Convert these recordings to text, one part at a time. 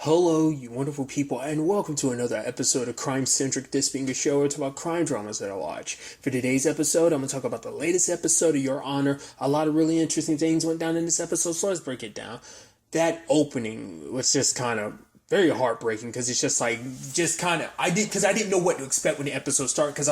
Hello, you wonderful people, and welcome to another episode of Crime Centric. This being a show where it's about crime dramas that I watch. For today's episode, I'm going to talk about the latest episode of Your Honor. A lot of really interesting things went down in this episode, so let's break it down. That opening was just kind of very heartbreaking because it's just like, I didn't know what to expect when the episode started because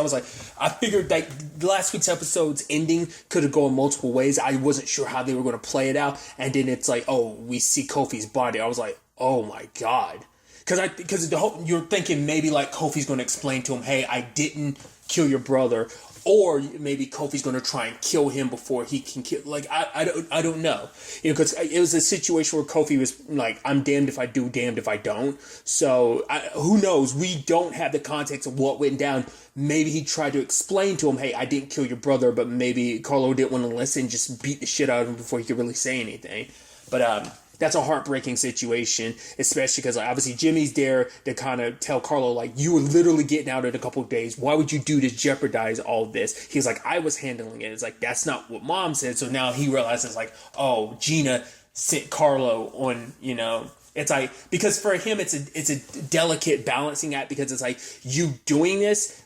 I figured like last week's episode's ending could have gone multiple ways. I wasn't sure how they were going to play it out, and then it's like, oh, we see Kofi's body. I was like, oh my god, because you're thinking maybe like Kofi's going to explain to him, hey, I didn't kill your brother, or maybe Kofi's going to try and kill him before he can kill. Like I don't know, because it was a situation where Kofi was like, I'm damned if I do, damned if I don't. So who knows? We don't have the context of what went down. Maybe he tried to explain to him, hey, I didn't kill your brother, but maybe Carlo didn't want to listen, just beat the shit out of him before he could really say anything. But that's a heartbreaking situation, especially because obviously Jimmy's there to kind of tell Carlo, like, you were literally getting out in a couple of days. Why would you do to jeopardize all this? He's like, I was handling it. It's like, that's not what Mom said. So now he realizes, like, oh, Gina sent Carlo on, It's like, because for him, it's a delicate balancing act, because it's like, you doing this,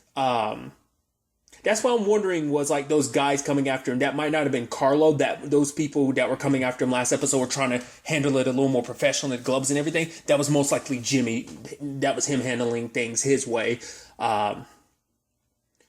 that's what I'm wondering, was like those guys coming after him. That might not have been Carlo. That those people that were coming after him last episode were trying to handle it a little more professional, the gloves and everything. That was most likely Jimmy. That was him handling things his way. Because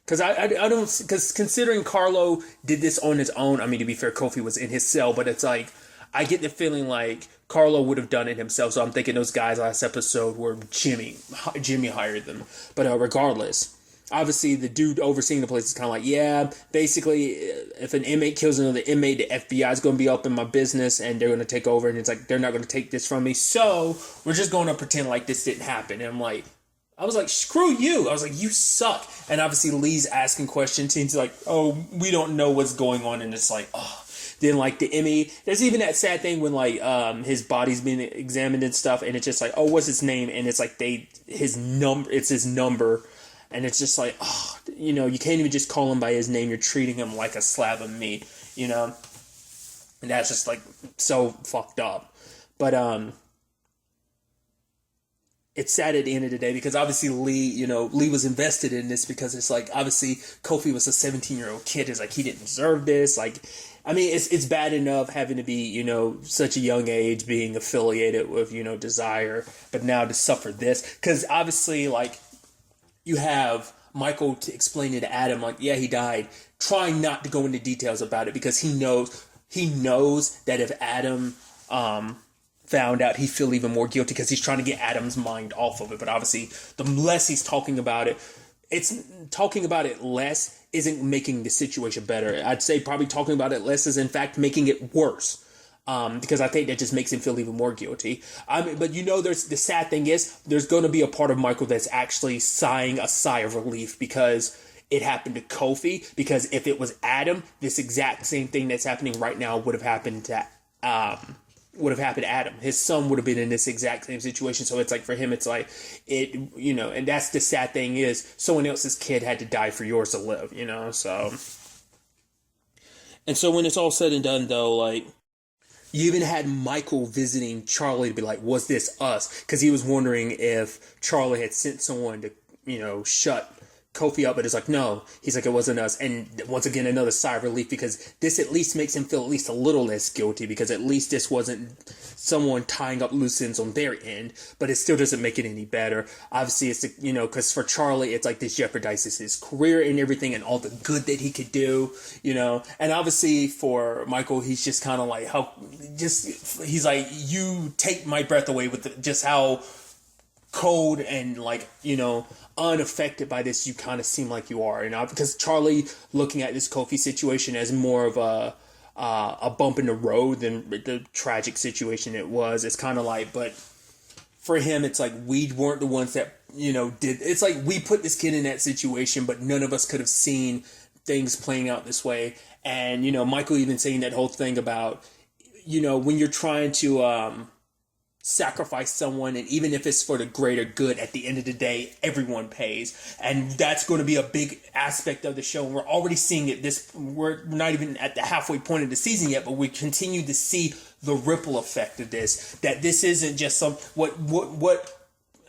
because considering Carlo did this on his own. I mean, to be fair, Kofi was in his cell, but it's like, I get the feeling like Carlo would have done it himself. So I'm thinking those guys last episode were Jimmy hired them. But regardless. Obviously, the dude overseeing the place is kind of like, yeah, basically, if an inmate kills another inmate, the FBI is going to be up in my business and they're going to take over. And it's like, they're not going to take this from me. So we're just going to pretend like this didn't happen. And I was like, screw you. I was like, you suck. And obviously, Lee's asking questions. He's like, oh, we don't know what's going on. And it's like, oh. Then, like, the inmate, there's even that sad thing when, like, his body's being examined and stuff. And it's just like, oh, what's his name? And it's like, it's his number. And it's just like, oh, you can't even just call him by his name. You're treating him like a slab of meat, And that's just like so fucked up. But it's sad at the end of the day because obviously Lee was invested in this because it's like, obviously Kofi was a 17-year-old kid. It's like, he didn't deserve this. Like, I mean, it's bad enough having to be, such a young age, being affiliated with, Desire, but now to suffer this. Because obviously, like, you have Michael to explain it to Adam, like, yeah, he died, trying not to go into details about it because he knows that if Adam found out, he'd feel even more guilty because he's trying to get Adam's mind off of it. But obviously, the less he's talking about it, less isn't making the situation better. I'd say probably talking about it less is, in fact, making it worse. Because I think that just makes him feel even more guilty. But there's the sad thing is there's going to be a part of Michael that's actually sighing a sigh of relief because it happened to Kofi. Because if it was Adam, this exact same thing that's happening right now would have happened to Adam. His son would have been in this exact same situation. So it's like, for him, it's like and that's the sad thing is someone else's kid had to die for yours to live. So. And so when it's all said and done, though, like. You even had Michael visiting Charlie to be like, was this us? Because he was wondering if Charlie had sent someone to, shut Kofi up. But it's like, no. He's like, it wasn't us. And once again, another sigh of relief because this at least makes him feel at least a little less guilty because at least this wasn't someone tying up loose ends on their end. But it still doesn't make it any better. Obviously, it's, because for Charlie, it's like this jeopardizes his career and everything and all the good that he could do, And obviously for Michael, he's just kind of like, he's like, you take my breath away with just how cold and like, unaffected by this you kind of seem like you are. Because Charlie looking at this Kofi situation as more of a bump in the road than the tragic situation it was. It's kind of like, but for him, it's like we weren't the ones that, did. It's like we put this kid in that situation, but none of us could have seen things playing out this way. And, Michael even saying that whole thing about, when you're trying to sacrifice someone, and even if it's for the greater good, at the end of the day, everyone pays. And that's going to be a big aspect of the show. And we're already seeing it. We're not even at the halfway point of the season yet, but we continue to see the ripple effect of this, that this isn't just some,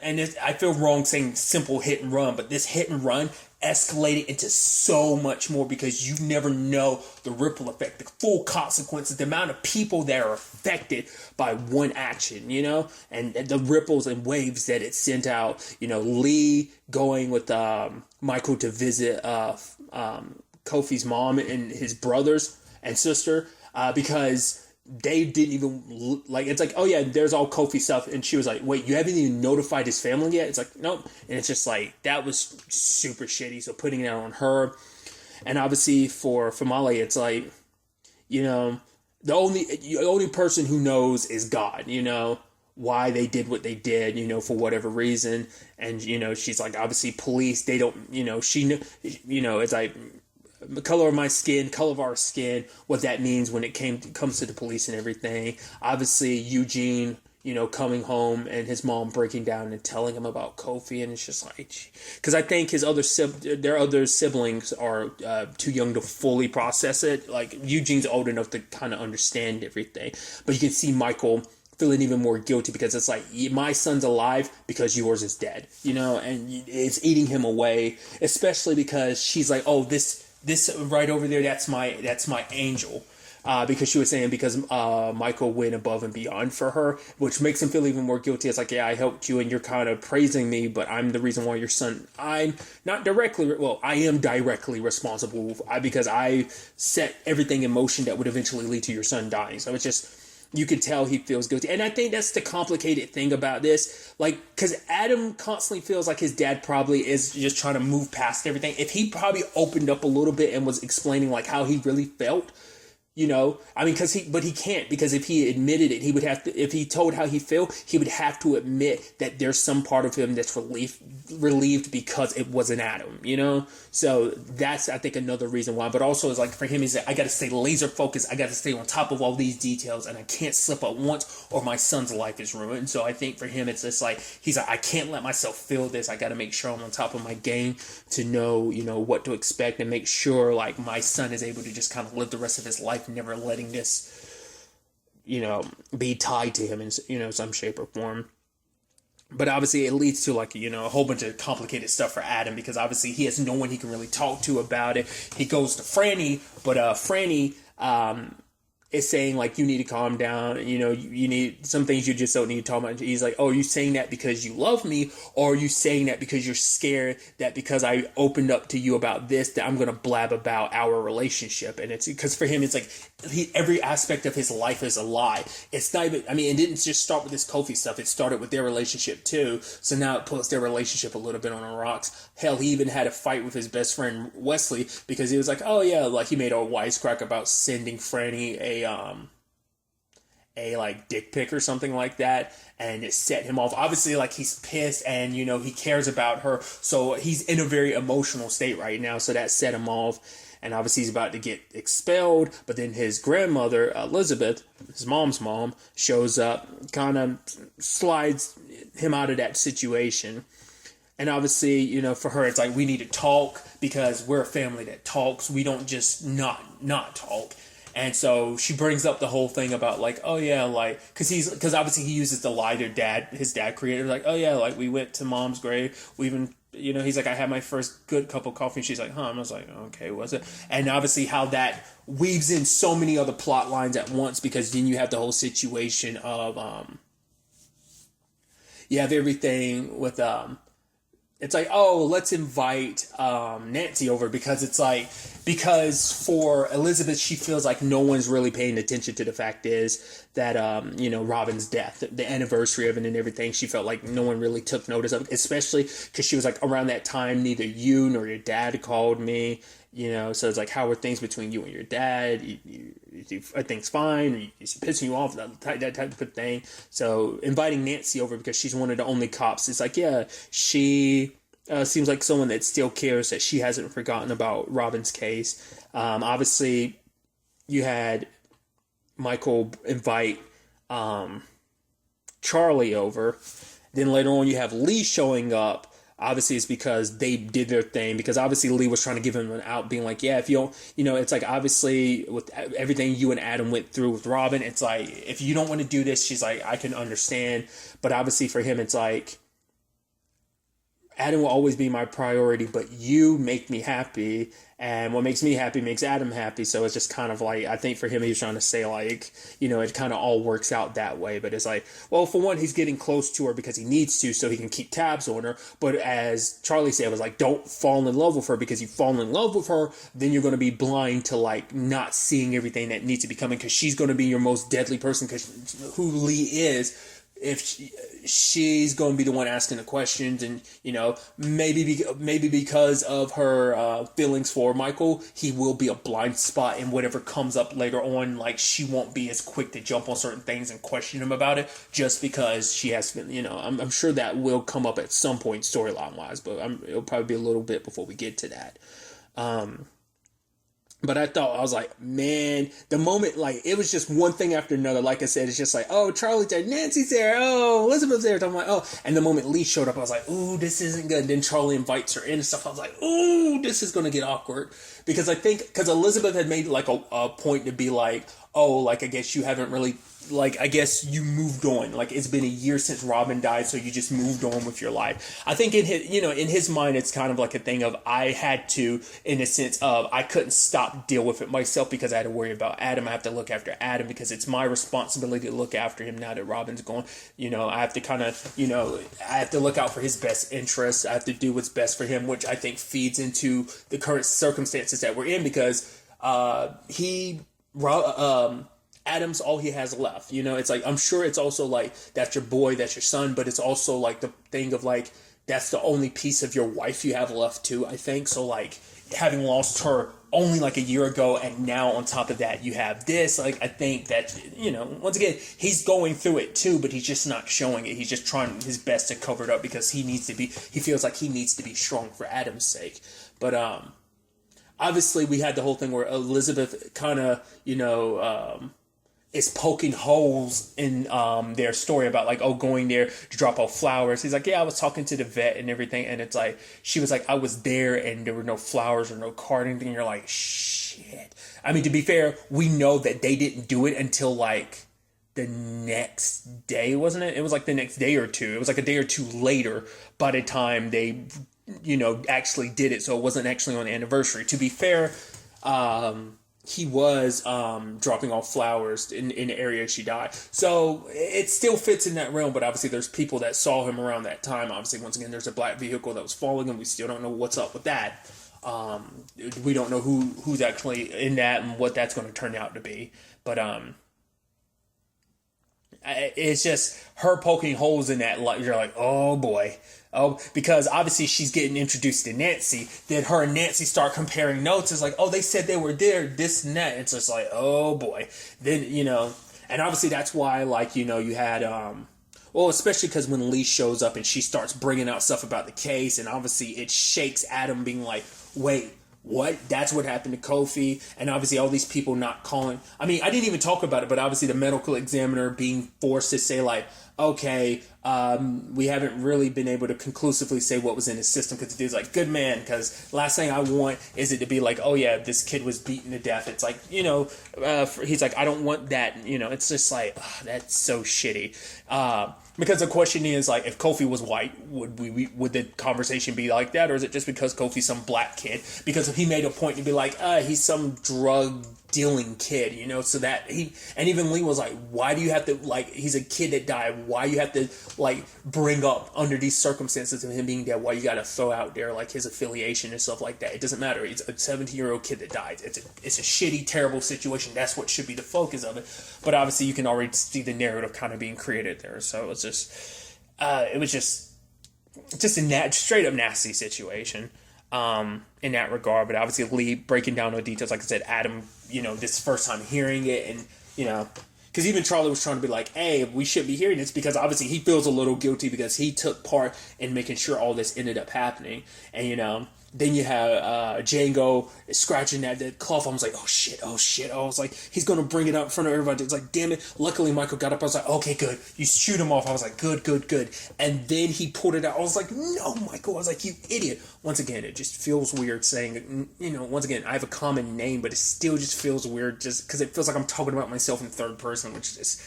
and I feel wrong saying simple hit and run, but this hit and run escalated into so much more because you never know the ripple effect, the full consequences, the amount of people that are affected by one action, and the ripples and waves that it sent out. Lee going with Michael to visit Kofi's mom and his brothers and sister because they didn't even it's like, oh yeah, there's all Kofi stuff, and she was like, wait, you haven't even notified his family yet? It's like, nope. And it's just like, that was super shitty. So putting that on her, and obviously for Molly, it's like, the only person who knows is God, why they did what they did, for whatever reason. And she's like, obviously police, they don't, she knew, it's like, the color of my skin, color of our skin, what that means when it comes to the police and everything. Obviously, Eugene, coming home and his mom breaking down and telling him about Kofi, and it's just like, because I think their other siblings are too young to fully process it. Like, Eugene's old enough to kind of understand everything, but you can see Michael feeling even more guilty because it's like, my son's alive because yours is dead, and it's eating him away, especially because she's like, oh, this right over there, that's my angel, because she was saying because Michael went above and beyond for her, which makes him feel even more guilty. It's like, yeah, I helped you and you're kind of praising me, but I'm the reason why your son, I am directly responsible because I set everything in motion that would eventually lead to your son dying. So it's just, you can tell he feels guilty. And I think that's the complicated thing about this. Like, because Adam constantly feels like his dad probably is just trying to move past everything. If he probably opened up a little bit and was explaining like how he really felt, but he can't, because if he admitted it, he would have to, if he told how he felt, he would have to admit that there's some part of him that's relieved because it wasn't Adam, So that's, I think, another reason why. But also, it's like, for him, he's like, I got to stay laser focused. I got to stay on top of all these details, and I can't slip up once or my son's life is ruined. So I think for him, it's just like, he's like, I can't let myself feel this. I got to make sure I'm on top of my game to know, what to expect, and make sure like my son is able to just kind of live the rest of his life, never letting this, be tied to him in, some shape or form. But obviously it leads to like, a whole bunch of complicated stuff for Adam, because obviously he has no one he can really talk to about it. He goes to Franny, but Franny is saying like, you need to calm down. You need some things you just don't need to talk about. He's like, oh, are you saying that because you love me? Or are you saying that because you're scared that because I opened up to you about this, that I'm going to blab about our relationship? And it's because for him, it's like every aspect of his life is a lie. It's not even, it didn't just start with this Kofi stuff. It started with their relationship too. So now it puts their relationship a little bit on the rocks. Hell, he even had a fight with his best friend Wesley because he was like, oh yeah, like he made a wisecrack about sending Franny a like dick pic or something like that, and it set him off. Obviously, like, he's pissed, and he cares about her, so he's in a very emotional state right now, so that set him off. And obviously he's about to get expelled, but then his grandmother, Elizabeth, his mom's mom, shows up, kind of slides him out of that situation. And obviously, for her, it's like, we need to talk because we're a family that talks. We don't just not talk. And so she brings up the whole thing about like, oh yeah, like, because obviously he uses the lie his dad created. Like, oh yeah, like we went to mom's grave. We even, he's like, I had my first good cup of coffee. And she's like, huh? And I was like, okay, was it? And obviously how that weaves in so many other plot lines at once, because then you have the whole situation of, you have everything with, it's like, oh, let's invite Nancy over, because it's like, because for Elizabeth, she feels like no one's really paying attention to the fact is that, Robin's death, the anniversary of it and everything, she felt like no one really took notice of it, especially because she was like, around that time, neither you nor your dad called me, so it's like, how are things between you and your dad? Are things fine? Is he pissing you off? That type of thing. So inviting Nancy over because she's one of the only cops. It's like, yeah, she seems like someone that still cares, that she hasn't forgotten about Robin's case. Obviously, you had Michael invite Charlie over. Then later on, you have Lee showing up obviously it's because they did their thing, because obviously Lee was trying to give him an out, being like, yeah, if you don't, it's like, obviously with everything you and Adam went through with Robin, it's like, if you don't want to do this, she's like, I can understand. But obviously for him, it's like, Adam will always be my priority, but you make me happy, and what makes me happy makes Adam happy. So it's just kind of like, I think for him, he's trying to say like, it kind of all works out that way. But it's like, well, for one, he's getting close to her because he needs to, so he can keep tabs on her. But as Charlie said, it was like, don't fall in love with her, because you fall in love with her, then you're going to be blind to like not seeing everything that needs to be coming, because she's going to be your most deadly person, because who Lee is. If she's going to be the one asking the questions, and maybe because of her feelings for Michael, he will be a blind spot in whatever comes up later on. Like, she won't be as quick to jump on certain things and question him about it, just because she has, I'm sure that will come up at some point storyline wise, but it'll probably be a little bit before we get to that. But I was like, man, the moment, like, it was just one thing after another. Like I said, it's just like, oh, Charlie's there, Nancy's there, oh, Elizabeth's there. I'm like, oh. And the moment Lee showed up, I was like, ooh, this isn't good. And then Charlie invites her in and stuff. I was like, ooh, this is going to get awkward. Because because Elizabeth had made, like, a point to be like, oh, like, I guess you haven't really, like, I guess you moved on. Like, it's been a year since Robin died, so you just moved on with your life. I think in his mind, it's kind of like a thing of, I had to, in a sense of, I couldn't stop deal with it myself because I had to worry about Adam. I have to look after Adam because it's my responsibility to look after him now that Robin's gone. I have to kind of, I have to look out for his best interests. I have to do what's best for him, which I think feeds into the current circumstances that we're in, because Adam's all he has left. It's like, I'm sure it's also like, that's your boy, that's your son, but it's also like the thing of like, that's the only piece of your wife you have left too, I think. So like, having lost her only like a year ago, and now on top of that you have this, like, I think that, once again, he's going through it too, but he's just not showing it. He's just trying his best to cover it up, because he feels like he needs to be strong for Adam's sake. But obviously we had the whole thing where Elizabeth kind of, is poking holes in their story about like, oh, going there to drop off flowers. He's like, yeah, I was talking to the vet and everything, and it's like, she was like, I was there and there were no flowers or no card or anything. And you're like, shit. I mean, to be fair, we know that they didn't do it until like the next day, wasn't it? It was like the next day or two. It was like a day or two later by the time they, actually did it. So it wasn't actually on the anniversary. To be fair, he was dropping off flowers in the area she died. So it still fits in that realm, but obviously there's people that saw him around that time. Obviously, once again, there's a black vehicle that was following him. We still don't know what's up with that. We don't know who's actually in that and what that's going to turn out to be. But it's just her poking holes in that. You're like, oh boy. Oh, because obviously she's getting introduced to Nancy. Then her and Nancy start comparing notes. It's like, oh, they said they were there, this and that. It's just like, oh boy. Then, and obviously that's why, like, you had, well, especially because when Lee shows up and she starts bringing out stuff about the case, and obviously it shakes Adam, being like, wait, what? That's what happened to Kofi. And obviously all these people not calling. I mean, I didn't even talk about it, but obviously the medical examiner being forced to say like, okay, we haven't really been able to conclusively say what was in his system, because the dude's like, good man, because last thing I want is it to be like, oh yeah, this kid was beaten to death. It's like, he's like, I don't want that. It's just like, that's so shitty. Because the question is like, if Kofi was white, would the conversation be like that, or is it just because Kofi's some black kid? Because if he made a point to be like, he's some drug dealing kid, so that and even Lee was like, why do you have to, like, he's a kid that died, why you have to like bring up under these circumstances of him being dead, why you got to throw out there like his affiliation and stuff like that? It doesn't matter. He's a 17-year-old kid that died. It's a shitty, terrible situation. That's what should be the focus of it. But obviously you can already see the narrative kind of being created there. So it was just a straight up nasty situation in that regard. But obviously Lee breaking down the details, like I said, Adam, this first time hearing it, and because even Charlie was trying to be like, hey, we should be hearing this, because obviously he feels a little guilty because he took part in making sure all this ended up happening. And then you have Django scratching at the cloth. I was like, oh shit. I was like, he's going to bring it up in front of everybody. It's like, damn it. Luckily, Michael got up. I was like, okay, good. You shoot him off. I was like, good. And then he pulled it out. I was like, no, Michael. I was like, you idiot. Once again, it just feels weird saying, once again, I have a common name, but it still just feels weird just because it feels like I'm talking about myself in third person, which is just,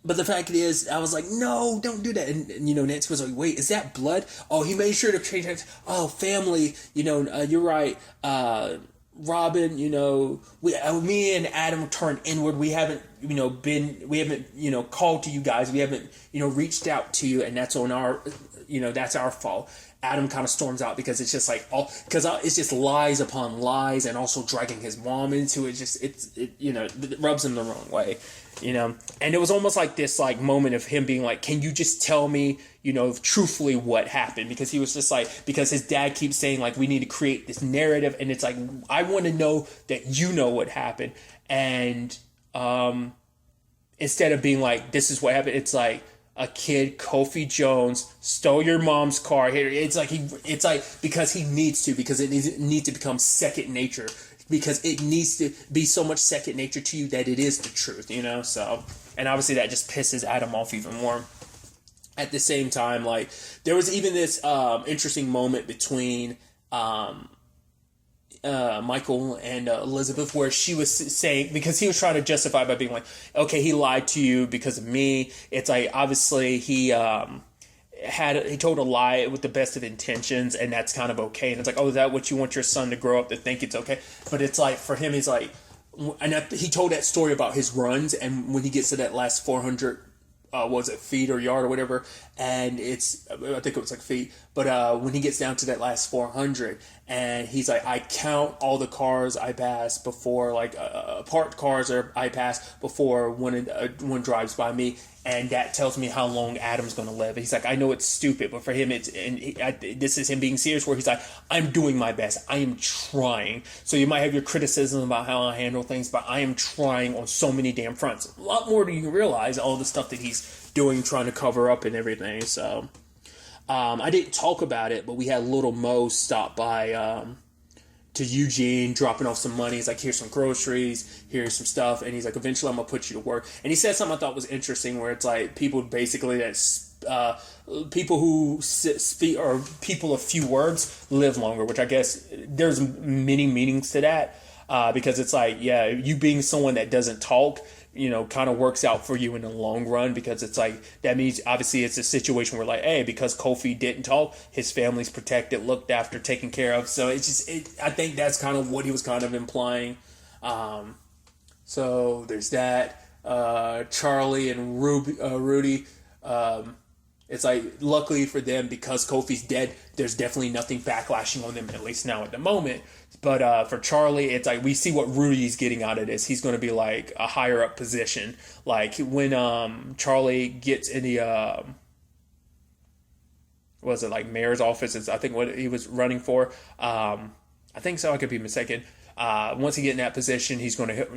but the fact is, I was like, no, don't do that. And Nancy was like, wait, is that blood? Oh, he made sure to change that. Oh, family, you're right. Robin, me and Adam turned inward. We haven't, called to you guys. We haven't, reached out to you. And that's on our, that's our fault. Adam kind of storms out because it's just like it's just lies upon lies, and also dragging his mom into it. It rubs him the wrong way, and it was almost like this like moment of him being like, can you just tell me, truthfully what happened? Because he was just like, because his dad keeps saying like, we need to create this narrative, and it's like, I want to know that what happened. And instead of being like, this is what happened, it's like, a kid, Kofi Jones, stole your mom's car. It's like because he needs to, because it needs to become second nature, because it needs to be so much second nature to you that it is the truth, So, and obviously that just pisses Adam off even more. At the same time, like, there was even this interesting moment between Michael and Elizabeth, where she was saying, because he was trying to justify by being like, okay, he lied to you because of me. It's like, obviously he told a lie with the best of intentions, and that's kind of okay. And it's like, oh, is that what you want your son to grow up to think it's okay? But it's like, for him, he's like, and he told that story about his runs, and when he gets to that last 400 was it feet or yard or whatever, and I think it was like feet, but when he gets down to that last 400, and he's like, I count all the cars I pass before, like parked cars I pass before one drives by me, and that tells me how long Adam's going to live. He's like, I know it's stupid, but for him, this is him being serious, where he's like, I'm doing my best. I am trying. So you might have your criticism about how I handle things, but I am trying on so many damn fronts. A lot more than you realize, all the stuff that he's doing, trying to cover up and everything. So I didn't talk about it, but we had little Mo stop by to Eugene, dropping off some money. He's like, here's some groceries, here's some stuff, and he's like, eventually I'm gonna put you to work. And he said something I thought was interesting, where it's like, people basically people who speak, or people of few words, live longer, which I guess there's many meanings to that, because it's like, yeah, you being someone that doesn't talk, kind of works out for you in the long run, because it's like, that means obviously it's a situation where like, hey, because Kofi didn't talk, his family's protected, looked after, taken care of. So it's just, I think that's kind of what he was kind of implying. So there's that. Charlie and Rudy, it's like, luckily for them, because Kofi's dead, there's definitely nothing backlashing on them, at least now at the moment. But for Charlie, it's like, we see what Rudy's getting out of this. He's going to be like a higher up position. Like when Charlie gets in the was it like mayor's office? Is I think what he was running for. I think so. I could be mistaken. Once he get in that position, he's going to,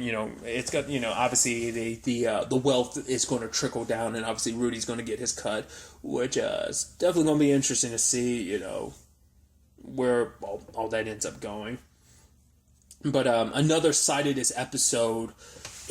it's got, obviously the wealth is going to trickle down, and obviously Rudy's going to get his cut, which is definitely going to be interesting to see, where all that ends up going. But another side of this episode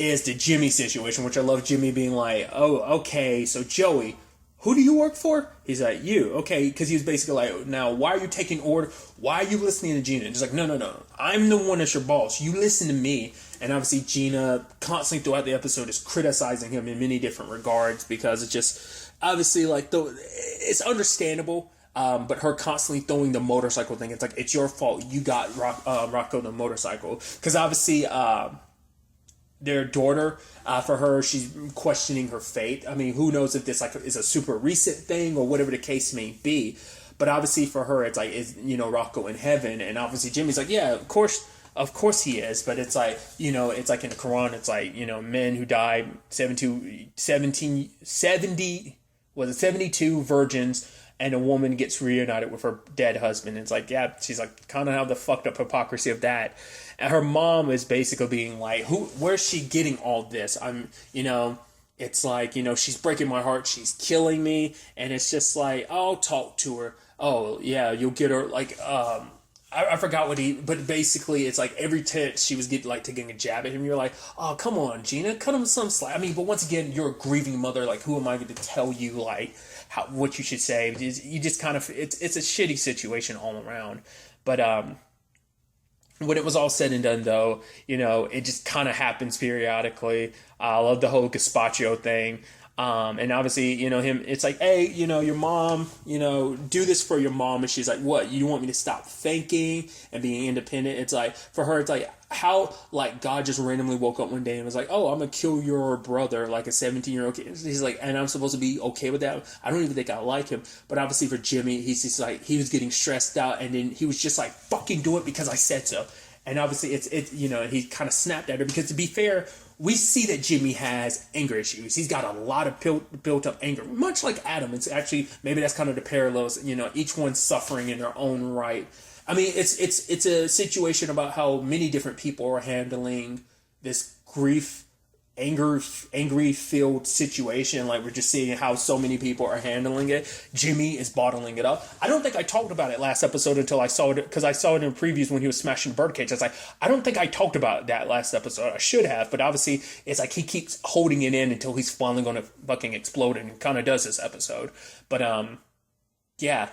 is the Jimmy situation, which I love Jimmy being like, oh, okay, so Joey, who do you work for? He's like, you. Okay, because he was basically like, now, why are you taking order? Why are you listening to Gina? And he's like, no. I'm the one that's your boss. You listen to me. And obviously Gina, constantly throughout the episode, is criticizing him in many different regards, because it's just, obviously, like, it's understandable. But her constantly throwing the motorcycle thing, it's like, it's your fault. You got Rocco the motorcycle. Because obviously, their daughter, for her, she's questioning her faith. I mean, who knows if this like is a super recent thing or whatever the case may be. But obviously for her, it's like, is Rocco in heaven? And obviously Jimmy's like, yeah, of course he is. But it's like, it's like in the Quran, it's like, men who died 72 virgins, and a woman gets reunited with her dead husband. It's like, yeah, she's like, kind of have the fucked up hypocrisy of that. And her mom is basically being like, where's she getting all this? It's like, she's breaking my heart. She's killing me. And it's just like, I'll talk to her. oh yeah, you'll get her like I forgot what but basically it's like every text she was getting like taking a jab at him. You're like, oh come on, Gina, cut him some slack. I mean, but once again, you're a grieving mother. Like, who am I going to tell you like what you should say? You just kind of it's a shitty situation all around. But when it was all said and done, though, it just kind of happens periodically. I love the whole gazpacho thing. And obviously, him, it's like, hey, your mom, do this for your mom. And she's like, what? You want me to stop thinking and being independent? It's like, for her, it's like, how, like, God just randomly woke up one day and was like, oh, I'm going to kill your brother, like a 17-year-old kid. He's like, and I'm supposed to be okay with that? I don't even think I like him. But obviously for Jimmy, he's just like, he was getting stressed out. And then he was just like, fucking do it because I said so. And obviously he kind of snapped at her because, to be fair, we see that Jimmy has anger issues. He's got a lot of built up anger, much like Adam. It's actually, maybe that's kind of the parallels, each one's suffering in their own right. I mean, it's a situation about how many different people are handling this angry filled situation. Like, we're just seeing how so many people are handling it. Jimmy is bottling it up. I don't think I talked about it last episode until I saw it, because I saw it in previews when he was smashing the birdcage. I was like, I don't think I talked about that last episode. I should have, but obviously it's like he keeps holding it in until he's finally going to fucking explode, and he kind of does this episode. But yeah.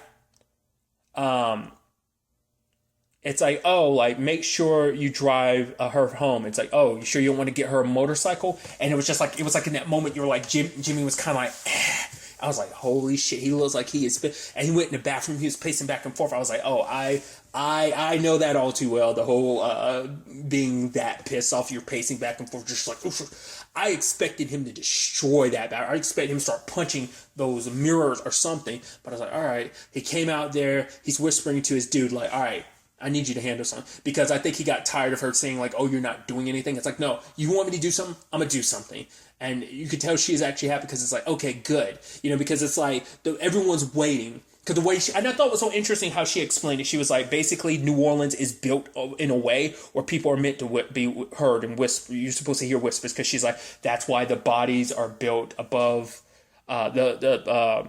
It's like, oh, like, make sure you drive her home. It's like, oh, you sure you don't want to get her a motorcycle? And it was like in that moment, you were like, Jimmy was kind of like, eh. I was like, holy shit, he looks like he is. And he went in the bathroom, he was pacing back and forth. I was like, oh, I know that all too well. The whole being that pissed off, you're pacing back and forth, just like, oof. I expected him to destroy that bathroom. I expected him to start punching those mirrors or something. But I was like, all right. He came out there, he's whispering to his dude, like, all right, I need you to handle something. Because I think he got tired of her saying, like, oh, you're not doing anything. It's like, no, you want me to do something? I'm going to do something. And you could tell she's actually happy, because it's like, okay, good. Because it's like, everyone's waiting. Because the way and I thought it was so interesting how she explained it. She was like, basically, New Orleans is built in a way where people are meant to be heard and whisper. You're supposed to hear whispers, because she's like, that's why the bodies are built above the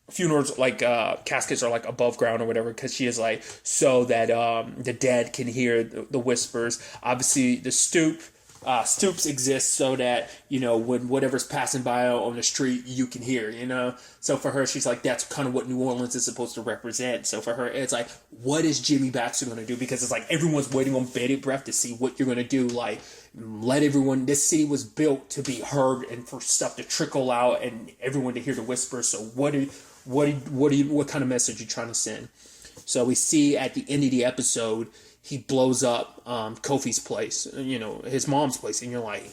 funerals, like caskets are like above ground or whatever, because she is like, so that the dead can hear the whispers. Obviously the stoops exist so that when whatever's passing by on the street, you can hear. So for her, she's like, that's kind of what New Orleans is supposed to represent. So for her, it's like, what is Jimmy Baxter going to do? Because it's like everyone's waiting on bated breath to see what you're going to do. Like, let everyone, this city was built to be heard and for stuff to trickle out and everyone to hear the whispers. So what kind of message are you trying to send? So we see at the end of the episode, he blows up Kofi's place, his mom's place, and you're like,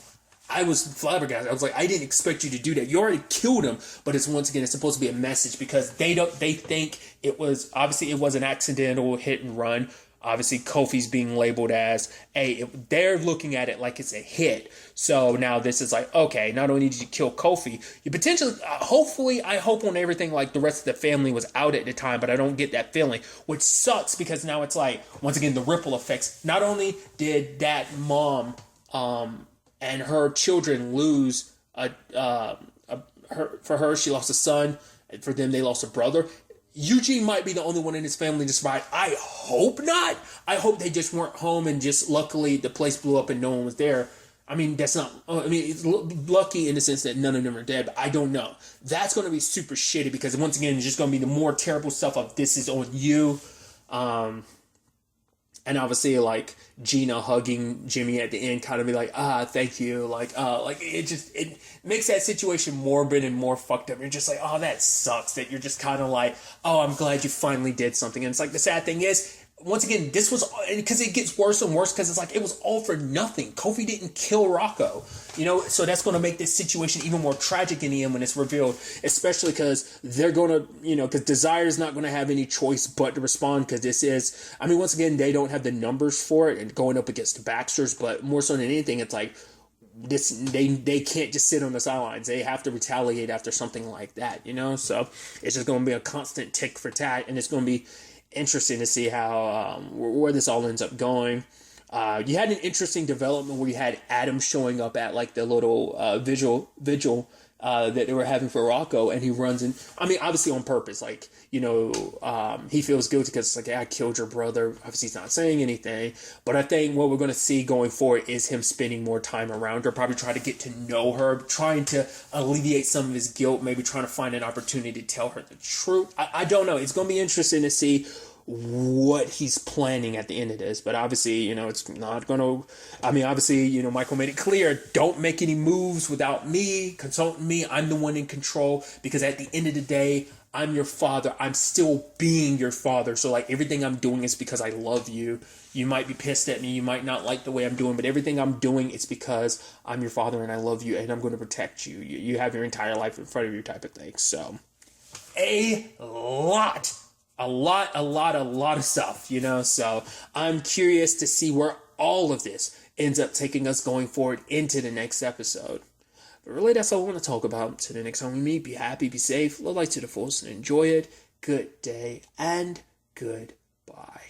I was flabbergasted. I was like, I didn't expect you to do that. You already killed him, but it's supposed to be a message, because they think it was an accidental hit and run. Obviously, Kofi's being labeled as they're looking at it like it's a hit. So now this is like, okay, not only did you kill Kofi, you potentially, hopefully, I hope on everything, like the rest of the family was out at the time, but I don't get that feeling, which sucks, because now it's like, once again, the ripple effects. Not only did that mom and her children lose for her, she lost a son. For them, they lost a brother. Eugene might be the only one in his family to survive. I hope not. I hope they just weren't home and just luckily the place blew up and no one was there. I mean, that's not... I mean, it's lucky in the sense that none of them are dead, but I don't know. That's going to be super shitty, because once again, it's just going to be the more terrible stuff of this is on you. And obviously, like, Gina hugging Jimmy at the end, kind of be like, thank you. Like it makes that situation morbid and more fucked up. You're just like, oh, that sucks. That you're just kind of like, oh, I'm glad you finally did something. And it's like, the sad thing is, once again, this was, because it gets worse and worse, because it's like, it was all for nothing. Kofi didn't kill Rocco, so that's going to make this situation even more tragic in the end when it's revealed, especially because they're going to, because Desire's not going to have any choice but to respond, because this is, I mean, once again, they don't have the numbers for it and going up against the Baxters, but more so than anything, it's like, this, they can't just sit on the sidelines. They have to retaliate after something like that, so it's just going to be a constant tick for tat, and it's going to be interesting to see how where this all ends up going. You had an interesting development where you had Adam showing up at like the little vigil that they were having for Rocco, and he runs in. I mean, obviously on purpose, like, he feels guilty because it's like, hey, I killed your brother. Obviously, he's not saying anything, but I think what we're going to see going forward is him spending more time around her, probably trying to get to know her, trying to alleviate some of his guilt, maybe trying to find an opportunity to tell her the truth. I don't know. It's going to be interesting to see what he's planning at the end of this, but obviously, it's not gonna, obviously, Michael made it clear, don't make any moves without me, consulting me, I'm the one in control, because at the end of the day, I'm your father, I'm still being your father, so like, everything I'm doing is because I love you. You might be pissed at me, you might not like the way I'm doing, but everything I'm doing is because I'm your father and I love you, and I'm going to protect you. You have your entire life in front of you, type of thing. So, a lot of stuff, so I'm curious to see where all of this ends up taking us going forward into the next episode. But really, that's all I want to talk about. Till the next time we meet, be happy, be safe, live life to the fullest, and enjoy it. Good day, and goodbye.